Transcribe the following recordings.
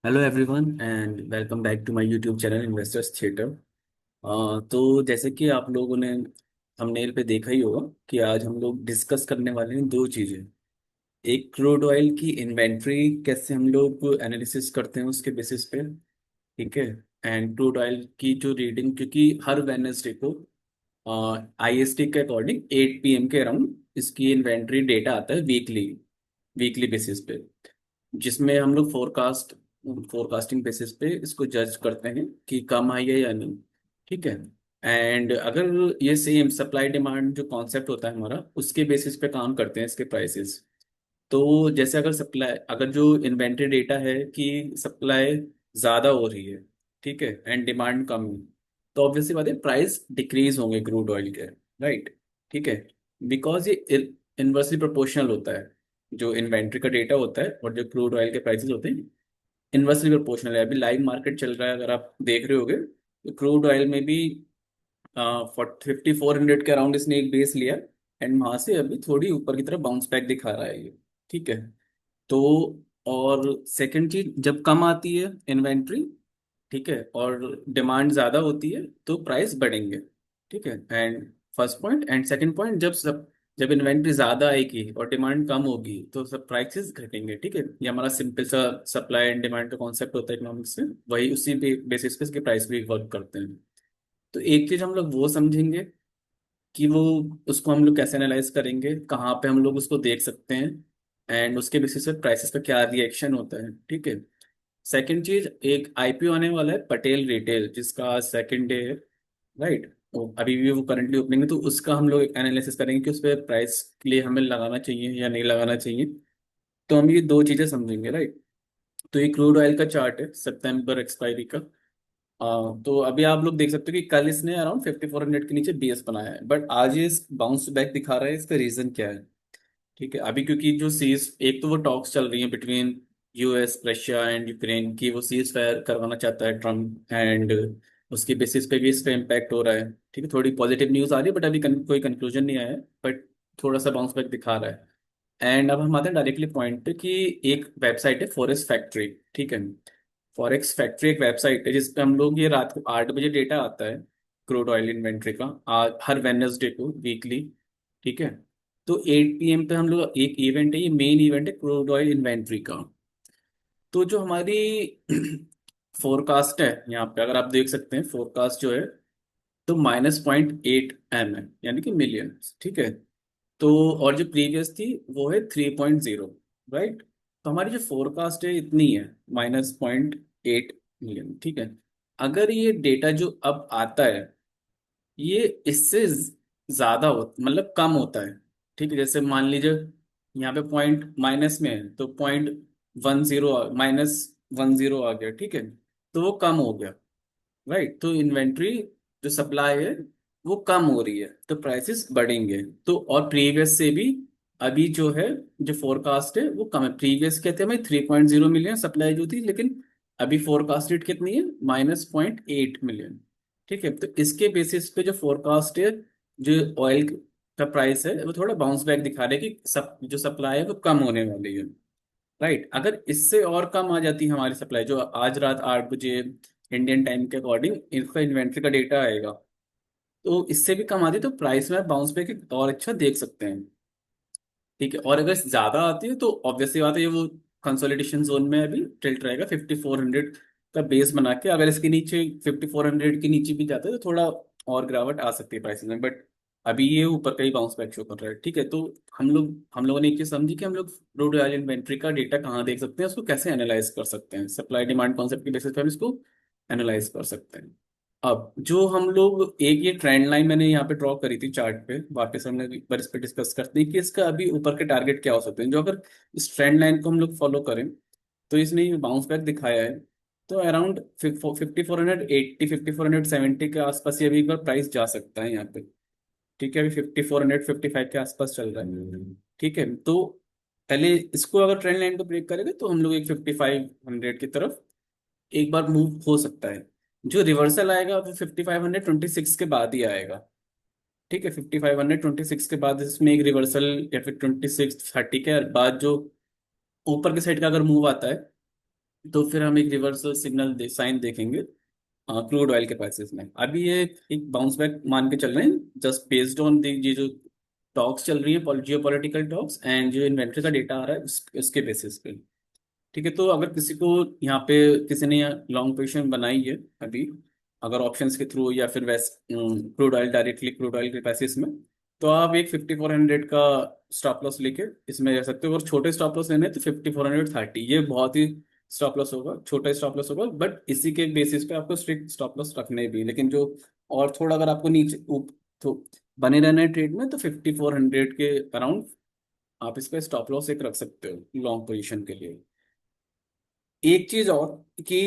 Hello everyone and welcome back to my YouTube channel investors theatre. तो जैसे कि आप लोगों ने थंबनेल पे देखा ही होगा कि आज हम लोग डिस्कस करने वाले हैं दो चीज़ें। एक क्रूड ऑयल की इन्वेंट्री कैसे हम लोग एनालिसिस करते हैं उसके बेसिस पे, ठीक है। एंड क्रूड ऑयल की जो रीडिंग, क्योंकि हर वेडनेसडे को आईएसटी के अकॉर्डिंग 8 PM के अराउंड इसकी इन्वेंट्री डेटा आता है वीकली वीकली बेसिस पे, जिसमें हम लोग फोरकास्टिंग बेसिस पे इसको जज करते हैं कि कम आई है या नहीं, ठीक है। एंड अगर ये सेम सप्लाई डिमांड जो कॉन्सेप्ट होता है हमारा, उसके बेसिस पे काम करते हैं इसके प्राइसेस। तो जैसे अगर जो इन्वेंट्री डेटा है कि सप्लाई ज़्यादा हो रही है, ठीक है, एंड डिमांड कम है, तो ऑब्वियसली बात है प्राइस डिक्रीज होंगे क्रूड ऑयल के, राइट, ठीक है। बिकॉज ये इन्वर्सली प्रोपोर्शनल होता है, जो इन्वेंट्री का डेटा होता है और जो क्रूड ऑयल के प्राइसेस होते हैं इन्वर्सली प्रोपोर्शनल है। अभी लाइव मार्केट चल रहा है, अगर आप देख रहे होगे तो क्रूड ऑयल में भी 5400 के अराउंड इसने एक बेस लिया, एंड वहां से अभी थोड़ी ऊपर की तरफ बाउंस बैक दिखा रहा है ये, ठीक है। तो और सेकंड चीज, जब कम आती है इन्वेंट्री, ठीक है, और डिमांड ज्यादा होती है तो प्राइस बढ़ेंगे, ठीक है। And first point and second point, जब इन्वेंट्री ज्यादा आएगी और डिमांड कम होगी तो सब प्राइसेस घटेंगे, ठीक है। ये हमारा सिंपल सा सप्लाई एंड डिमांड का कॉन्सेप्ट होता है इकोनॉमिक्स में, वही उसी बेसिस पे इसके प्राइस भी वर्क करते हैं। तो एक चीज हम लोग वो समझेंगे कि वो उसको हम लोग कैसे एनालाइज करेंगे, कहाँ पे हम लोग उसको देख सकते हैं, एंड उसके बेसिस पे प्राइसेस का क्या रिएक्शन होता है, ठीक है। सेकंड चीज, एक आईपीओ आने वाला है पटेल रिटेल, जिसका सेकंड डे है, राइट। तो अभी भी वो करंटली ओपनिंग है, तो उसका हम लोग एनालिसिस करेंगे कि उस पर प्राइस के लिए हमें लगाना चाहिए या नहीं लगाना चाहिए। तो हम ये दो चीजें समझेंगे, राइट। तो ये क्रूड ऑयल का चार्ट है सितंबर एक्सपायरी का। तो अभी आप लोग देख सकते हो कि कल इसने अराउंड 5400 के नीचे बीएस बनाया है, बट आज ये बाउंस बैक दिखा रहा है। इसका रीजन क्या है, ठीक है। अभी क्योंकि जो सीज, एक तो वो टॉक्स चल रही है between US Russia and Ukraine की, वो सीज फायर करवाना चाहता है ट्रम्प, एंड उसके बेसिस पे भी इसका इम्पैक्ट हो रहा है, ठीक है। थोड़ी पॉजिटिव न्यूज आ रही है बट अभी कोई कंक्लूजन नहीं आया है, बट थोड़ा सा बाउंस बैक दिखा रहा है। एंड अब हम आते हैं डायरेक्टली पॉइंट पे कि एक वेबसाइट है फॉरेस्ट फैक्ट्री, ठीक है। फॉरेक्स फैक्ट्री एक वेबसाइट है जिसपे हम लोग, ये रात को 8 बजे डेटा आता है क्रूड ऑयल इन्वेंट्री का, हर वेडनेसडे को वीकली, ठीक है। तो 8 PM पे हम लोग, एक इवेंट है, ये मेन इवेंट है क्रूड ऑयल इन्वेंट्री का। तो जो हमारी फोरकास्ट है यहाँ पे, अगर आप देख सकते हैं फोरकास्ट जो है, तो -0.8 M है, यानी कि मिलियन, ठीक है। तो और जो प्रीवियस थी वो है 3.0, राइट। तो हमारी जो फोरकास्ट है इतनी है, -0.8 मिलियन, ठीक है। अगर ये डेटा जो अब आता है ये इससे ज्यादा हो, मतलब कम होता है, ठीक है। जैसे मान लीजिए यहाँ पे पॉइंट माइनस में है, तो 0.10, -10 आ गया, ठीक है। तो वो कम हो गया, राइट। तो इन्वेंट्री जो सप्लाई है वो कम हो रही है, तो प्राइसेस बढ़ेंगे। तो और प्रीवियस से भी अभी जो है, जो फोरकास्ट है वो कम है। प्रीवियस कहते हैं 3.0 मिलियन सप्लाई जो थी, लेकिन अभी फोरकास्टेड कितनी है, -0.8 मिलियन, ठीक है। तो इसके बेसिस पे जो फोरकास्ट है, जो ऑयल का प्राइस है, वो थोड़ा बाउंस बैक दिखा रहा है कि जो सप्लाई है वो कम होने वाली है, राइट। अगर इससे और कम आ जाती है हमारी सप्लाई, जो आज रात 8 बजे इंडियन टाइम के अकॉर्डिंग इसका इन्वेंट्री का डेटा आएगा, तो इससे भी कम आती है तो प्राइस में बाउंस बैक और अच्छा देख सकते हैं, ठीक है। और अगर ज्यादा आती है तो ऑब्वियसली बात है, ये वो कंसोलिडेशन जोन में अभी टिल्ट रहेगा 5400 का बेस बना के। अगर इसके नीचे 5400 के नीचे भी जाता है तो थोड़ा और गिरावट आ सकती है प्राइसेस में, बट अभी ये ऊपर का ही बाउंस बैक शो कर रहा है, ठीक है। तो हम लोगों ने एक चीज समझी कि हम लोग क्रूड ऑयल इन्वेंट्री का डेटा कहाँ देख सकते हैं, उसको कैसे एनालाइज कर सकते हैं, सप्लाई डिमांड कॉन्सेप्ट के बेसिस पे हम इसको एनालाइज कर सकते हैं। अब जो हम लोग, एक ये ट्रेंड लाइन मैंने यहाँ पे ड्रॉ करी थी चार्ट पे, वापस हमने एक बार इस पे डिस्कस करते हैं कि इसका अभी ऊपर के टारगेट क्या हो सकते हैं। जो अगर इस ट्रेंड लाइन को हम लोग फॉलो करें तो इसने बाउंस बैक दिखाया है, तो अराउंड 5480 5470 के आसपास ये भी एक बार प्राइस जा सकता है यहाँ पे, ठीक है। अभी 5455 के आसपास चल रहा है, ठीक है। तो पहले इसको अगर ट्रेंड लाइन को ब्रेक करेगा तो हम लोग एक 5500 की तरफ एक बार मूव हो सकता है। जो रिवर्सल आएगा वो 5526 के बाद ही आएगा, ठीक है। 5526 के बाद इसमें एक रिवर्सल, या फिर 2630 के बाद जो ऊपर की साइड का अगर मूव आता है तो फिर हम एक रिवर्सल सिग्नल साइन देखेंगे क्रूड ऑयल के प्राइसेस में। अभी ये एक बाउंस बैक मान के चल रहे हैं, जस्ट बेस्ड ऑन दी ये जो टॉक्स चल रही है, जियो पॉलिटिकल टॉक्स, एंड जो इन्वेंट्री का डेटा आ रहा है उसके बेसिस पे। ठीक है, तो अगर किसी को यहाँ पे किसी ने लॉन्ग पोजीशन बनाई है अभी, अगर ऑप्शंस के थ्रू या फिर वैस crude oil directly crude oil के प्राइसेस में, तो आप एक 5400 का स्टॉप लॉस लेके इसमें रह सकते हो। और छोटे स्टॉप लॉस लेने हैं तो 5430, ये बहुत ही स्टॉप लॉस होगा, छोटा स्टॉप लॉस होगा, बट इसी के बेसिस पे आपको स्ट्रिक्ट स्टॉप लॉस रखने भी। लेकिन जो और थोड़ा अगर आपको नीचे तो बने रहना है ट्रेड में, तो 5400 के अराउंड आप इस पे स्टॉप लॉस एक रख सकते हो लॉन्ग पोजीशन के लिए। एक चीज और कि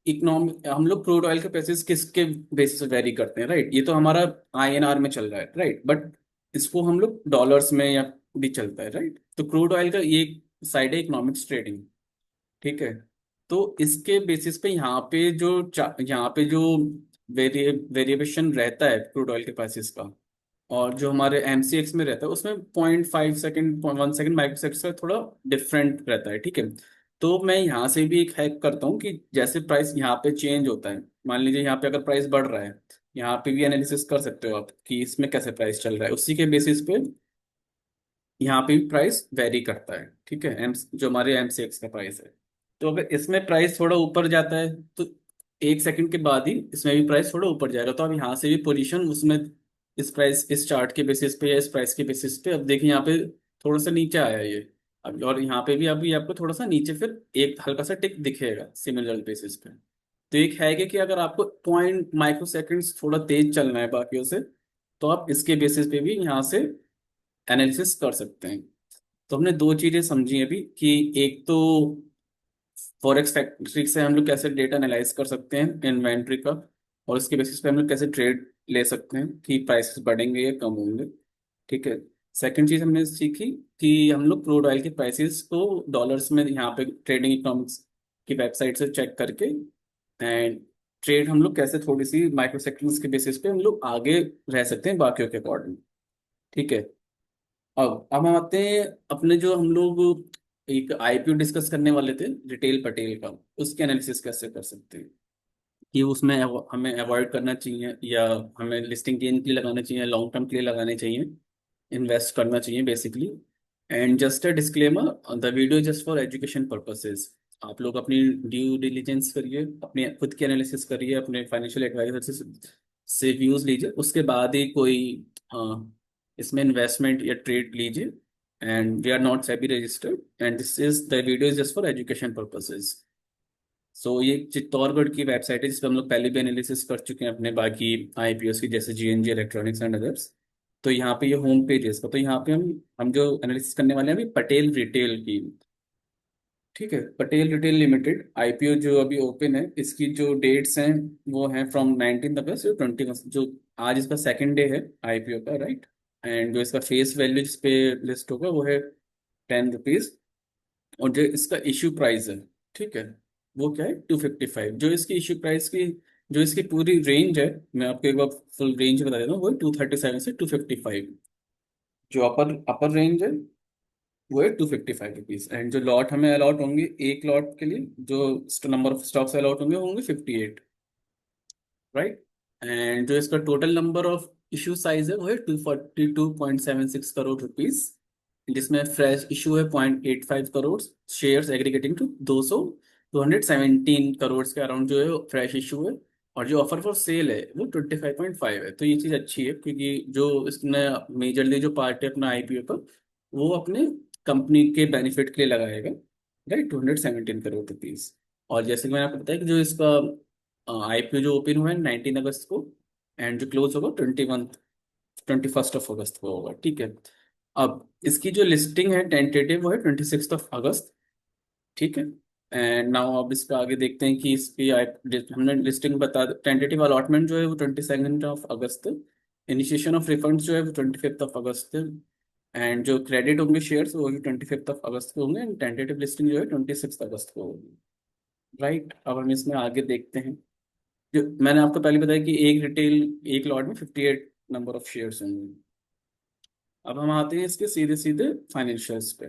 इकोनॉमिक, हम लोग क्रूड ऑयल के प्राइसेस किसके बेसिस पे वेरी करते हैं, राइट? ये तो हमारा आईएनआर में चल रहा है, राइट, बट इसको हम लोग डॉलर्स में या भी चलता है, राइट? तो क्रूड ऑयल का ये साइड है इकोनॉमिक्स ट्रेडिंग, ठीक है। तो इसके बेसिस पे यहाँ पे जो वेरिएशन रहता है क्रूड ऑयल के प्राइसेस का, और जो हमारे एमसीएक्स में रहता है उसमें 0.5 सेकंड 1 सेकंड माइक्रो सेकंड का थोड़ा डिफरेंट रहता है, ठीक है। तो मैं यहाँ से भी एक हैक करता हूँ कि जैसे प्राइस यहाँ पे चेंज होता है, मान लीजिए यहाँ पे अगर प्राइस बढ़ रहा है, यहाँ पे भी एनालिसिस कर सकते हो आप कि इसमें कैसे प्राइस चल रहा है, उसी के बेसिस पे यहाँ पे भी प्राइस वेरी करता है, ठीक है। जो हमारे एमसीएक्स का प्राइस है, तो अगर इसमें प्राइस थोड़ा ऊपर जाता है तो 1 सेकंड के बाद ही इसमें भी प्राइस थोड़ा ऊपर जाएगा। तो आप यहाँ से भी पोजीशन उसमें इस प्राइस, इस चार्ट के बेसिस पे या इस प्राइस के बेसिस पे, अब देखिए यहाँ पे थोड़ा सा नीचे आया ये अब, और यहाँ पे भी अभी आपको थोड़ा सा नीचे फिर एक हल्का सा टिक दिखेगा सिमिलर बेसिस पे। तो एक है कि अगर आपको पॉइंट माइक्रो सेकेंड्स थोड़ा तेज चलना है बाकियों से, तो आप इसके बेसिस पे भी यहाँ से एनालिसिस कर सकते हैं। तो हमने दो चीजें समझी अभी कि एक तो फॉरेक्स फैक्ट्री से हम लोग कैसे डेटा एनालाइज कर सकते हैं इन्वेंट्री का, और उसके बेसिस पे हम लोग कैसे ट्रेड ले सकते हैं कि प्राइसेस बढ़ेंगे या कम होंगे, ठीक है। सेकंड चीज हमने सीखी कि हम लोग क्रूड ऑयल के प्राइसेस को डॉलर्स में यहाँ पे ट्रेडिंग इकोनॉमिक्स की वेबसाइट से चेक करके, एंड ट्रेड हम लोग कैसे थोड़ी सी माइक्रो सेकंड्स के बेसिस पे हम लोग आगे रह सकते हैं बाकियों के अकॉर्डिंग, ठीक है। अब हम आते हैं अपने जो हम लोग एक आईपीओ डिस्कस करने वाले थे रिटेल पटेल का, उसके एनालिसिस कैसे कर सकते हैं कि उसमें हमें अवॉइड करना चाहिए या हमें लिस्टिंग गेन के लिए लगाना चाहिए, लॉन्ग टर्म के लिए लगाने चाहिए, इन्वेस्ट करना चाहिए basically. And just a disclaimer, the video just for education purposes. आप लोग अपनी ड्यू डिलीजेंस करिए, अपने खुद की एनालिसिस करिए, अपने फाइनेंशियल एडवाइजर से व्यूज लीजिए, उसके बाद ही कोई इसमें इन्वेस्टमेंट या ट्रेड लीजिए। And we are not SEBI registered, and this is the video is just for education purposes. So ये चित्तौड़गढ़ की वेबसाइट है जिस पर हम लोग पहले भी एनालिसिस कर चुके हैं अपने बाकी आईपीओस की, जैसे जीएनजी इलेक्ट्रॉनिक्स एंड अदर्स। तो यहाँ पे ये होम पेज है इसका, तो यहाँ पे हम जो एनालिसिस करने वाले हैं अभी पटेल रिटेल की, ठीक है। पटेल रिटेल लिमिटेड आईपीओ जो अभी ओपन है, इसकी जो डेट्स हैं वो हैं फ्रॉम 19 अगस्त टू 21, जो आज इसका सेकंड डे है आईपीओ का, राइट। एंड जो इसका फेस वैल्यू जिस पे लिस्ट होगा वो है 10 रुपीज, और जो इसका इश्यू प्राइस है, ठीक है, वो क्या है 255। जो इसकी इश्यू प्राइस की, जो इसकी पूरी रेंज है, मैं आपको एक बार फुल रेंज बता देता हूँ, वो है 237 से 255। जो अपर अपर रेंज है वो है 255 रुपीज, एंड जो लॉट हमें अलॉट होंगे एक लॉट के लिए, जो नंबर ऑफ स्टॉक्स अलॉट होंगे वो होंगे 58, राइट। एंड जो इसका total number of issue size है वो है 242.76 करोड़ रुपीज, जिसमें फ्रेश इशू है 0.85 करोड़ शेयर्स एग्रीगेटिंग टू 217 के अराउंड जो है फ्रेश इशू है। और जो ऑफर फॉर सेल है वो 25.5 है। तो ये चीज़ अच्छी है क्योंकि जो इसने मेजरली जो पार्ट है अपना आईपीओ का, वो अपने कंपनी के बेनिफिट के लिए लगाएगा, राइट, 217 करोड़ रुपीज। और जैसे कि मैंने आपको बताया कि जो इसका आईपीओ जो ओपन हुआ है 19 अगस्त को, एंड जो क्लोज होगा 21 ऑफ अगस्त को होगा, ठीक है। अब इसकी जो लिस्टिंग है टेंटेटिव वो है 26 अगस्त, ठीक है। एंड नाउ अब इस पे आगे देखते हैं कि इसकी हमने लिस्टिंग बता, टेंटेटिव अलॉटमेंट जो है वो 22 अगस्त, इनिशिएशन ऑफ रिफंड्स जो है वो 25 अगस्त, एंड जो क्रेडिट होंगे शेयर्स वो भी 25 अगस्त को होंगे, एंड टेंटेटिव लिस्टिंग जो है 26 अगस्त को होगी, राइट। अब हम इसमें आगे देखते हैं, जो मैंने आपको पहले बताया कि एक रिटेल एक लॉट में 58 नंबर ऑफ शेयर्स होंगे। अब हम आते हैं इसके सीधे सीधे फाइनेंशियल्स पे।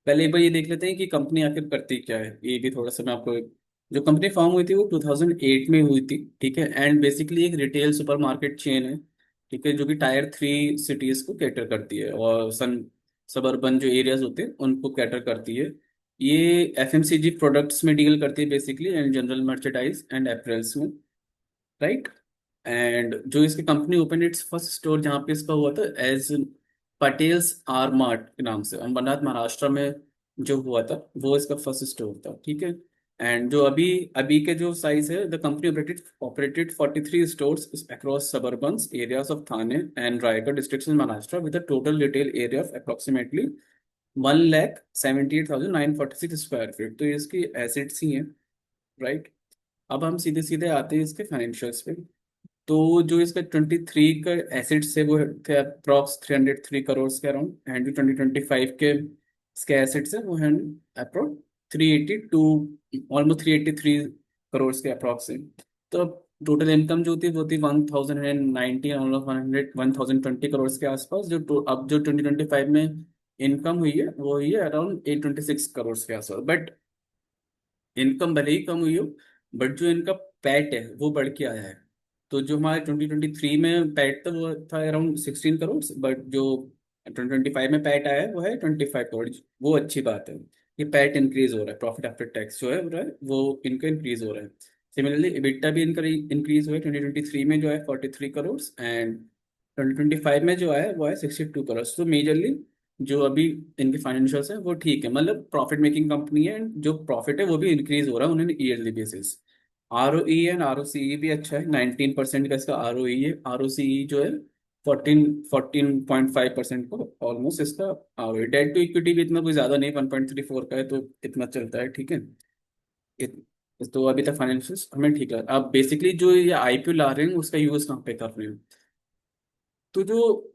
पहले एक बार ये देख लेते हैं कि कंपनी आखिर करती क्या है, ये भी थोड़ा सा मैं आपको। जो कंपनी फॉर्म हुई थी वो 2008 में हुई थी, ठीक है। एंड बेसिकली एक रिटेल सुपरमार्केट चेन है, ठीक है, जो कि टायर 3 सिटीज को कैटर करती है और सबर्बन जो एरियाज होते हैं उनको कैटर करती है। ये एफएमसीजी प्रोडक्ट्स में डील करती है basically, and general merchandise and apparels में, राइट। एंड जो इसकी company open its first store जहाँ पे इसका हुआ था एज पटेल्स आर मार्ट के नाम से अंबरनाथ महाराष्ट्र में जो हुआ था, वो इसका फर्स्ट स्टोर था, ठीक है। एंड जो अभी अभी के जो साइज है, the company operated 43 stores across suburbans areas of Thane and Raigad districts in Maharashtra with a total retail area of approximately 1,78,946 square feet. तो ये इसकी एसेट्स ही हैं, राइट। अब हम सीधे सीधे आते हैं इसके फाइनेंशियल्स पे। तो जो इसका 23 का एसेट्स है वो थे अप्रॉक्स 303 करोड़ के अराउंड, एंड जो 2025 के इसके एसेट्स है वो है अप्रॉक्स 382, ऑलमोस्ट 383 करोड़ के अप्रॉक्स है। तो टोटल इनकम जो थी वो थी 1019, ऑलमोस्ट 1020 करोड़ के आसपास। अब जो 2025 में इनकम हुई है वो हुई है अराउंड 826 करोड़ के आसपास। बट इनकम भले ही कम हुई हो, बट जो इनका पैट है वो बढ़ के आया है। तो जो हमारे 2023 में पैट था वो था अराउंड 16 करोड़, बट जो 2025 में पैट आया है वो है 25 करोड़। वो अच्छी बात है, ये पैट इंक्रीज हो रहा है, प्रॉफिट आफ्टर टैक्स जो है हो रहा है वो इनका इंक्रीज हो रहा है। सिमिलरली EBITDA भी इनका इंक्रीज हुआ है, 2023 में जो है 43 करोड़, एंड 2025 में जो है वो है 62 करोड़। तो मेजरली जो अभी इनके फाइनेंशियल्स हैं वो ठीक है, मतलब प्रॉफिट मेकिंग कंपनी है, जो प्रॉफिट है वो भी इंक्रीज हो रहा है उन्होंने yearly basis. ROE and ROCE भी अच्छा है, 19% का इसका ROE है, ROCE जो है 14.5% को ऑलमोस्ट इसका ROE। डेट टू इक्विटी भी इतना कोई ज्यादा नहीं, 1.34 का है, तो इतना चलता है, ठीक है। इत, तो अभी तक फाइनेंशियल्स हमें ठीक है। अब बेसिकली जो ये IPO ला रहे हैं उसका यूज कहाँ पे कर रहे हैं। तो जो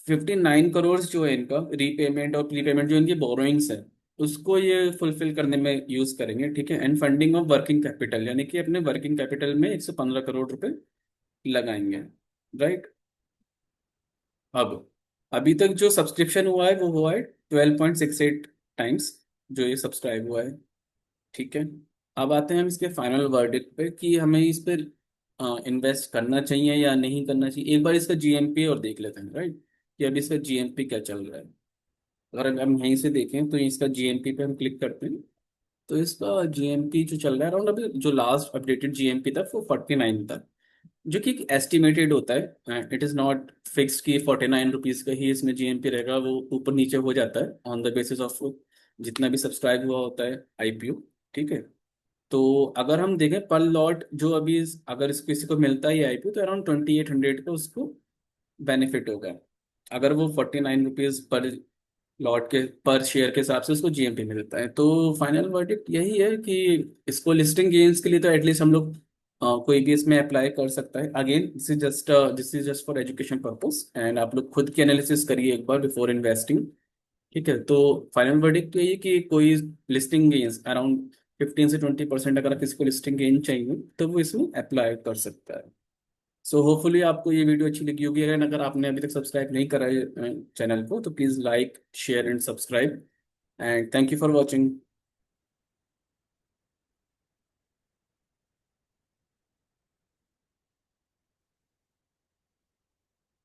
59 करोड़ जो है इनका रीपेमेंट और प्रीपेमेंट जो इनकी बोरोइंग्स है, उसको ये फुलफिल करने में यूज करेंगे, ठीक है। And funding of working capital, यानी कि अपने वर्किंग कैपिटल में 115 करोड़ रुपए लगाएंगे, राइट। अब अभी तक जो सब्सक्रिप्शन हुआ है वो हुआ है 12.68 टाइम्स, जो ये सब्सक्राइब हुआ है, ठीक है। अब आते हैं हम इसके फाइनल वर्डिक्ट पे कि हमें इस पर इन्वेस्ट करना चाहिए या नहीं करना चाहिए। एक बार इसका GMP और देख लेते हैं, राइट, कि अभी इसका GMP क्या चल रहा है। अगर हम यहीं से देखें तो इसका GMP पे हम क्लिक करते हैं, तो इसका GMP जो चल रहा है अराउंड, अभी जो लास्ट अपडेटेड GMP था वो 49 था, जो कि एक एस्टिमेटेड होता है। इट इज़ नॉट फिक्स्ड कि 49 रुपीज़ का ही इसमें GMP रहेगा, वो ऊपर नीचे हो जाता है ऑन द बेसिस ऑफ जितना भी सब्सक्राइब हुआ होता है IPO, ठीक है। तो अगर हम देखें पर लॉट जो अभी अगर इस किसी को मिलता है IPO, तो अराउंड 2800 का उसको बेनिफिट होगा, अगर वो 49 रुपीज़ पर लॉट के पर शेयर के हिसाब से उसको GMP मिलता है। तो फाइनल वर्डिक्ट यही है कि इसको लिस्टिंग गेन्स के लिए तो एटलीस्ट हम लोग कोई भी इसमें अप्लाई कर सकता है। Again this is just for education purpose, and आप लोग खुद की एनालिसिस करिए एक बार बिफोर इन्वेस्टिंग, ठीक है। तो फाइनल वर्डिक्ट तो ये है कि कोई लिस्टिंग गेन्स अराउंड 15 से 20% अगर किसी को लिस्टिंग गेन चाहिए तो वो इसमें अप्लाई कर सकता है। सो होपफुली आपको ये वीडियो अच्छी लगी होगी। अगर आपने अभी तक सब्सक्राइब नहीं करा है चैनल को, तो please like share and subscribe, and thank you for watching.